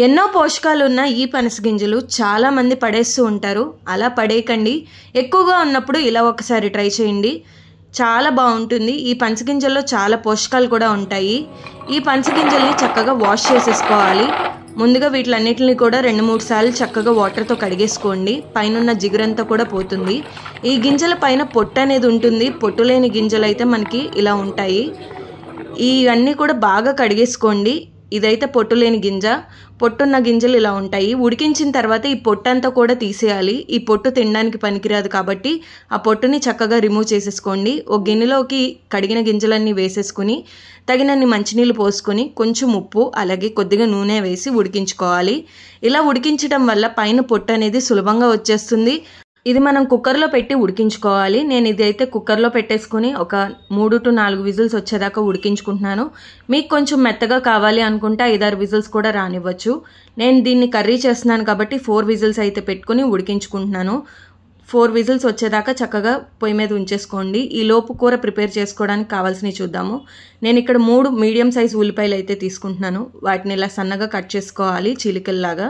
ఎన్నో పోషకాలు ఉన్న ఈ పనస గింజలు చాలా మంది పడేస్తూ ఉంటారు. అలా పడేయకండి. ఎక్కువగా ఉన్నప్పుడు ఇలా ఒకసారి ట్రై చేయండి. చాలా బాగుంటుంది. ఈ పనస గింజల్లో చాలా పోషకాలు కూడా ఉంటాయి. ఈ పనస గింజల్ని చక్కగా వాష్ చేసేసుకోవాలి. ముందుగా వీటిలన్నిటిని కూడా 2-3 సార్లు చక్కగా వాటర్తో కడిగేసుకోండి. పైన జిగురంతా కూడా పోతుంది. ఈ గింజల పైన పొట్టు అనేది ఉంటుంది. పొట్టు లేని గింజలు అయితే మనకి ఇలా ఉంటాయి. ఇవన్నీ కూడా బాగా కడిగేసుకోండి. ఇదైతే పొట్టు లేని గింజ. పొట్టున్న గింజలు ఇలా ఉంటాయి. ఉడికించిన తర్వాత ఈ పొట్టు అంతా కూడా తీసేయాలి. ఈ పొట్టు తినడానికి పనికిరాదు కాబట్టి ఆ పొట్టుని చక్కగా రిమూవ్ చేసేసుకోండి. ఒక గిన్నెలోకి కడిగిన గింజలన్నీ వేసేసుకుని తగినన్ని మంచినీళ్ళు పోసుకొని కొంచెం ఉప్పు అలాగే కొద్దిగా నూనె వేసి ఉడికించుకోవాలి. ఇలా ఉడికించడం వల్ల పైన పొట్టు అనేది సులభంగా వచ్చేస్తుంది. ఇది మనం కుక్కర్లో పెట్టి ఉడికించుకోవాలి. నేను ఇదైతే కుక్కర్లో పెట్టేసుకుని ఒక 3-4 విజిల్స్ వచ్చేదాకా ఉడికించుకుంటున్నాను. మీకు కొంచెం మెత్తగా కావాలి అనుకుంటే 5-6 విజిల్స్ కూడా రానివ్వచ్చు. నేను దీన్ని కర్రీ చేస్తున్నాను కాబట్టి 4 విజిల్స్ అయితే పెట్టుకుని ఉడికించుకుంటున్నాను. 4 విజిల్స్ వచ్చేదాకా చక్కగా పొయ్యి మీద ఉంచేసుకోండి. ఈ లోపు కూర ప్రిపేర్ చేసుకోవడానికి కావాల్సినవి చూద్దాము. నేను ఇక్కడ 3 మీడియం సైజ్ ఉల్లిపాయలు అయితే తీసుకుంటున్నాను. వాటిని ఇలా సన్నగా కట్ చేసుకోవాలి, చీలికల్లాగా.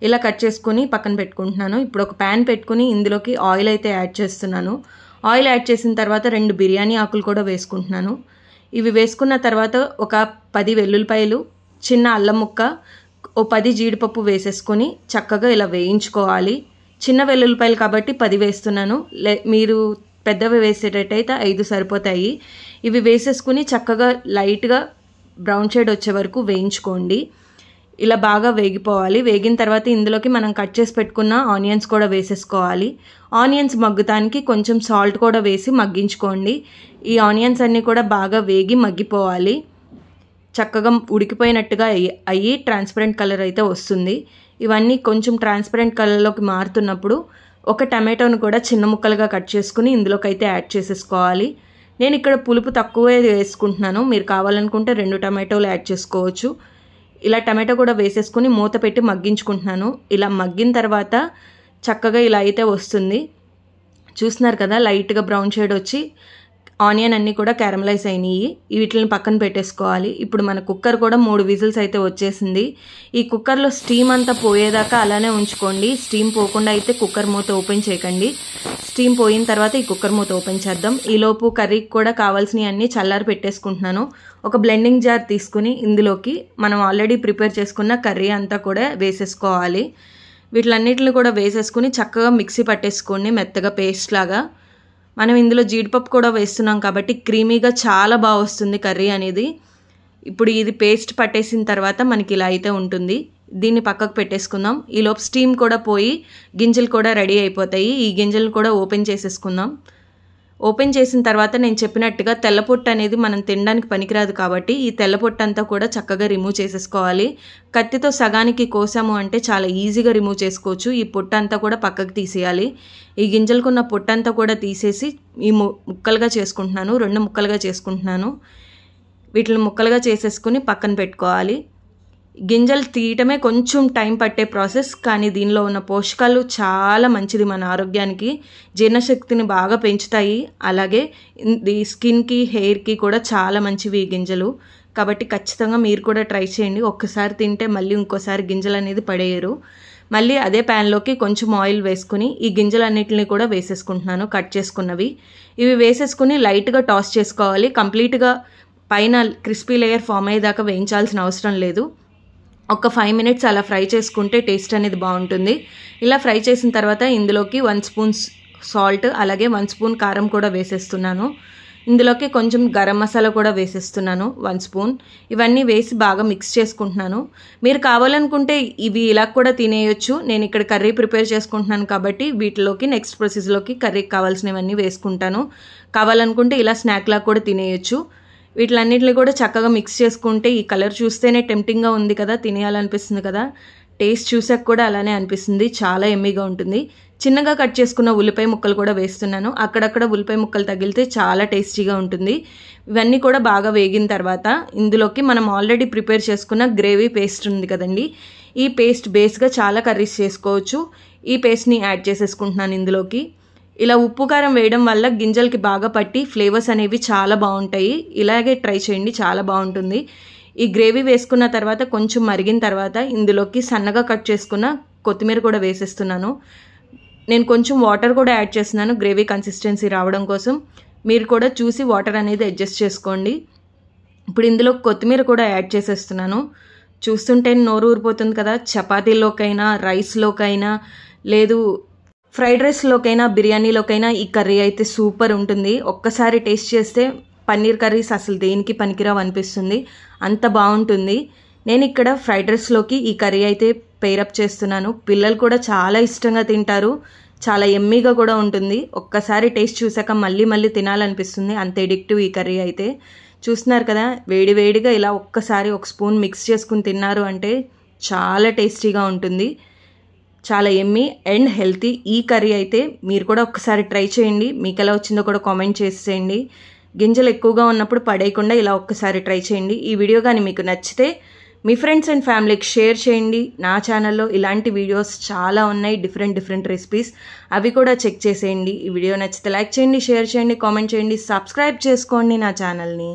ఇలా కట్ చేసుకుని పక్కన పెట్టుకుంటున్నాను. ఇప్పుడు ఒక ప్యాన్ పెట్టుకుని ఇందులోకి ఆయిల్ అయితే యాడ్ చేస్తున్నాను. ఆయిల్ యాడ్ చేసిన తర్వాత 2 బిర్యానీ ఆకులు కూడా వేసుకుంటున్నాను. ఇవి వేసుకున్న తర్వాత ఒక 10 వెల్లుల్లిపాయలు, చిన్న అల్లం ముక్క, ఓ 10 జీడిపప్పు వేసేసుకొని చక్కగా ఇలా వేయించుకోవాలి. చిన్న వెల్లుల్లిపాయలు కాబట్టి 10 వేస్తున్నాను. మీరు పెద్దవి వేసేటట్టయితే 5 సరిపోతాయి. ఇవి వేసేసుకుని చక్కగా లైట్గా బ్రౌన్ షేడ్ వచ్చే వరకు వేయించుకోండి. ఇలా బాగా వేగిపోవాలి. వేగిన తర్వాత ఇందులోకి మనం కట్ చేసి పెట్టుకున్న ఆనియన్స్ కూడా వేసేసుకోవాలి. ఆనియన్స్ మగ్గుతానికి కొంచెం సాల్ట్ కూడా వేసి మగ్గించుకోండి. ఈ ఆనియన్స్ అన్నీ కూడా బాగా వేగి మగ్గిపోవాలి. చక్కగా ఉడికిపోయినట్టుగా అయ్యి ట్రాన్స్పరెంట్ కలర్ అయితే వస్తుంది. ఇవన్నీ కొంచెం ట్రాన్స్పరెంట్ కలర్లోకి మారుతున్నప్పుడు ఒక టమాటోను కూడా చిన్న ముక్కలుగా కట్ చేసుకుని ఇందులోకి అయితే యాడ్ చేసేసుకోవాలి. నేను ఇక్కడ పులుపు తక్కువే వేసుకుంటున్నాను. మీరు కావాలనుకుంటే 2 టమాటోలు యాడ్ చేసుకోవచ్చు. ఇలా టమాటో కూడా వేసేసుకుని మూత పెట్టి మగ్గించుకుంటున్నాను. ఇలా మగ్గిన తర్వాత చక్కగా ఇలా అయితే వస్తుంది. చూస్తున్నారు కదా, లైట్గా బ్రౌన్ షేడ్ వచ్చి ఆనియన్ అన్నీ కూడా క్యారమలైజ్ అయినాయి. వీటిని పక్కన పెట్టేసుకోవాలి. ఇప్పుడు మన కుక్కర్ కూడా 3 విజిల్స్ అయితే వచ్చేసింది. ఈ కుక్కర్లో స్టీమ్ అంతా పోయేదాకా అలానే ఉంచుకోండి. స్టీమ్ పోకుండా అయితే కుక్కర్ మూత ఓపెన్ చేయకండి. స్టీమ్ పోయిన తర్వాత ఈ కుక్కర్ మూత ఓపెన్ చేద్దాం. ఈలోపు కర్రీకి కూడా కావాల్సినవి అన్నీ చల్లారి పెట్టేసుకుంటున్నాను. ఒక బ్లెండింగ్ జార్ తీసుకుని ఇందులోకి మనం ఆల్రెడీ ప్రిపేర్ చేసుకున్న కర్రీ అంతా కూడా వేసేసుకోవాలి. వీటిలన్నిటిని కూడా వేసేసుకుని చక్కగా మిక్సీ పట్టేసుకోండి మెత్తగా పేస్ట్ లాగా. మనం ఇందులో జీడిపప్పు కూడా వేస్తున్నాం కాబట్టి క్రీమీగా చాలా బాగా వస్తుంది కర్రీ అనేది. ఇప్పుడు ఇది పేస్ట్ పట్టేసిన తర్వాత మనకి ఇలా అయితే ఉంటుంది. దీన్ని పక్కకు పెట్టేసుకుందాం. ఈలోపు స్టీమ్ కూడా పోయి గింజలు కూడా రెడీ అయిపోతాయి. ఈ గింజలు కూడా ఓపెన్ చేసేసుకుందాం. ఓపెన్ చేసిన తర్వాత నేను చెప్పినట్టుగా తెల్లపొట్టు అనేది మనం తినడానికి పనికిరాదు కాబట్టి ఈ తెల్లపొట్టు అంతా కూడా చక్కగా రిమూవ్ చేసేసుకోవాలి. కత్తితో సగానికి కోసాము అంటే చాలా ఈజీగా రిమూవ్ చేసుకోవచ్చు. ఈ పొట్టు అంతా కూడా పక్కకు తీసేయాలి. ఈ గింజలకున్న పొట్టు అంతా కూడా తీసేసి ఈ ముక్కలుగా చేసుకుంటున్నాను. 2 ముక్కలుగా చేసుకుంటున్నాను. వీటిని ముక్కలుగా చేసేసుకుని పక్కన పెట్టుకోవాలి. గింజలు తీయటమే కొంచెం టైం పట్టే ప్రాసెస్, కానీ దీనిలో ఉన్న పోషకాలు చాలా మంచిది మన ఆరోగ్యానికి. జీర్ణశక్తిని బాగా పెంచుతాయి. అలాగే ఈ స్కిన్కి, హెయిర్కి కూడా చాలా మంచివి ఈ గింజలు. కాబట్టి ఖచ్చితంగా మీరు కూడా ట్రై చేయండి. ఒక్కసారి తింటే మళ్ళీ ఇంకోసారి గింజలు అనేది పడేయరు. మళ్ళీ అదే ప్యాన్లోకి కొంచెం ఆయిల్ వేసుకుని ఈ గింజలన్నిటిని కూడా వేసేసుకుంటున్నాను, కట్ చేసుకున్నవి. ఇవి వేసేసుకుని లైట్గా టాస్ చేసుకోవాలి. కంప్లీట్గా పైన క్రిస్పీ లేయర్ ఫామ్ అయ్యేదాకా వేయించాల్సిన అవసరం లేదు. ఒక 5 మినిట్స్ అలా ఫ్రై చేసుకుంటే టేస్ట్ అనేది బాగుంటుంది. ఇలా ఫ్రై చేసిన తర్వాత ఇందులోకి 1 స్పూన్ సాల్ట్ అలాగే 1 స్పూన్ కారం కూడా వేసేస్తున్నాను. ఇందులోకి కొంచెం గరం మసాలా కూడా వేసేస్తున్నాను 1 స్పూన్. ఇవన్నీ వేసి బాగా మిక్స్ చేసుకుంటున్నాను. మీరు కావాలనుకుంటే ఇవి ఇలా కూడా తినేయొచ్చు. నేను ఇక్కడ కర్రీ ప్రిపేర్ చేసుకుంటున్నాను కాబట్టి వీటిలోకి నెక్స్ట్ ప్రాసెస్లోకి కర్రీకి కావాల్సినవన్నీ వేసుకుంటాను. కావాలనుకుంటే ఇలా స్నాక్లా కూడా తినేయొచ్చు. వీటిలన్నిటిని కూడా చక్కగా మిక్స్ చేసుకుంటే ఈ కలర్ చూస్తేనే టెంప్టింగ్గా ఉంది కదా, తినేయాలనిపిస్తుంది కదా. టేస్ట్ చూసాక కూడా అలానే అనిపిస్తుంది. చాలా ఎమ్మీగా ఉంటుంది. చిన్నగా కట్ చేసుకున్న ఉల్లిపాయ ముక్కలు కూడా వేస్తున్నాను. అక్కడక్కడ ఉల్లిపాయ ముక్కలు తగిలితే చాలా టేస్టీగా ఉంటుంది. ఇవన్నీ కూడా బాగా వేగిన తర్వాత ఇందులోకి మనం ఆల్రెడీ ప్రిపేర్ చేసుకున్న గ్రేవీ పేస్ట్ ఉంది కదండి, ఈ పేస్ట్ బేస్గా చాలా కర్రీస్ చేసుకోవచ్చు. ఈ పేస్ట్ని యాడ్ చేసేసుకుంటున్నాను ఇందులోకి. ఇలా ఉప్పు కారం వేయడం వల్ల గింజలకి బాగా పట్టి ఫ్లేవర్స్ అనేవి చాలా బాగుంటాయి. ఇలాగే ట్రై చేయండి, చాలా బాగుంటుంది. ఈ గ్రేవీ వేసుకున్న తర్వాత కొంచెం మరిగిన తర్వాత ఇందులోకి సన్నగా కట్ చేసుకున్న కొత్తిమీర కూడా వేసేస్తున్నాను. నేను కొంచెం వాటర్ కూడా యాడ్ చేస్తున్నాను గ్రేవీ కన్సిస్టెన్సీ రావడం కోసం. మీరు కూడా చూసి వాటర్ అనేది అడ్జస్ట్ చేసుకోండి. ఇప్పుడు ఇందులో కొత్తిమీర కూడా యాడ్ చేసేస్తున్నాను. చూస్తుంటే నోరు ఊరిపోతుంది కదా. చపాతీలోకైనా, రైస్లోకైనా, లేదు ఫ్రైడ్ రైస్లోకైనా, బిర్యానీలోకైనా ఈ కర్రీ అయితే సూపర్ ఉంటుంది. ఒక్కసారి టేస్ట్ చేస్తే పన్నీర్ కర్రీస్ అసలు దేనికి పనికిరావు అనిపిస్తుంది, అంత బాగుంటుంది. నేను ఇక్కడ ఫ్రైడ్ రైస్లోకి ఈ కర్రీ అయితే పేరప్ చేస్తున్నాను. పిల్లలు కూడా చాలా ఇష్టంగా తింటారు, చాలా ఎమ్మీగా కూడా ఉంటుంది. ఒక్కసారి టేస్ట్ చూసాక మళ్ళీ మళ్ళీ తినాలనిపిస్తుంది, అంత ఎడిక్టివ్ ఈ కర్రీ అయితే. చూస్తున్నారు కదా, వేడివేడిగా ఇలా ఒక్కసారి ఒక స్పూన్ మిక్స్ చేసుకుని తిన్నారు అంటే చాలా టేస్టీగా ఉంటుంది, చాలా ఎమ్మీ అండ్ హెల్తీ. ఈ కర్రీ అయితే మీరు కూడా ఒక్కసారి ట్రై చేయండి. మీకు ఎలా వచ్చిందో కూడా కామెంట్ చేసేయండి. గింజలు ఎక్కువగా ఉన్నప్పుడు పడేయకుండా ఇలా ఒక్కసారి ట్రై చేయండి. ఈ వీడియో కానీ మీకు నచ్చితే మీ ఫ్రెండ్స్ అండ్ ఫ్యామిలీకి షేర్ చేయండి. నా ఛానల్లో ఇలాంటి వీడియోస్ చాలా ఉన్నాయి, డిఫరెంట్ రెసిపీస్, అవి కూడా చెక్ చేసేయండి. ఈ వీడియో నచ్చితే లైక్ చేయండి, షేర్ చేయండి, కామెంట్ చేయండి, సబ్స్క్రైబ్ చేసుకోండి నా ఛానల్ని.